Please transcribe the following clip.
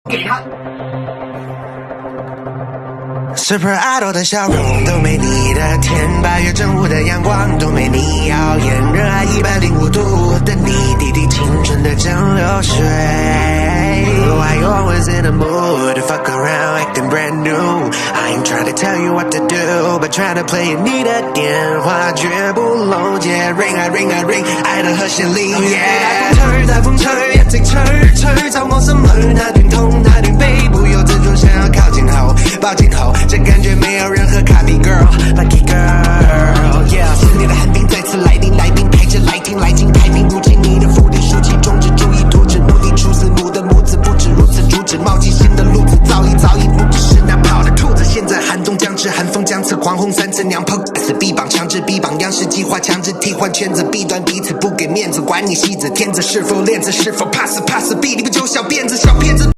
给他。Super Idol 的笑容都没你的甜，8月正午的阳光都没你耀眼，热爱105度的你，滴滴青春的蒸馏水。Why you always in the mood to fuck around acting brand new? I ain't trying to tell you what to do, but trying to play 你的电话绝不漏接 Ring Ring Ring 爱的和弦铃 Yeah 大风吹也最吹找我什么那点痛那点背不由自主想要靠近后抱紧后这感觉没有任何 copy girl Lucky girl Yeah 思念的寒冰再次来临开着来听来进太平无情你的腹地竖起中指注意图纸目的出自母的母子不止如此主旨冒起新的路子早已不只是那跑的兔子现在寒冬将至寒风将至狂轰3次娘炮死臂膀强制臂膀央视计划强制替换圈子弊端彼此不给面子管你戏子天子是否链子是否 pass 臂力不就小辫子小骗子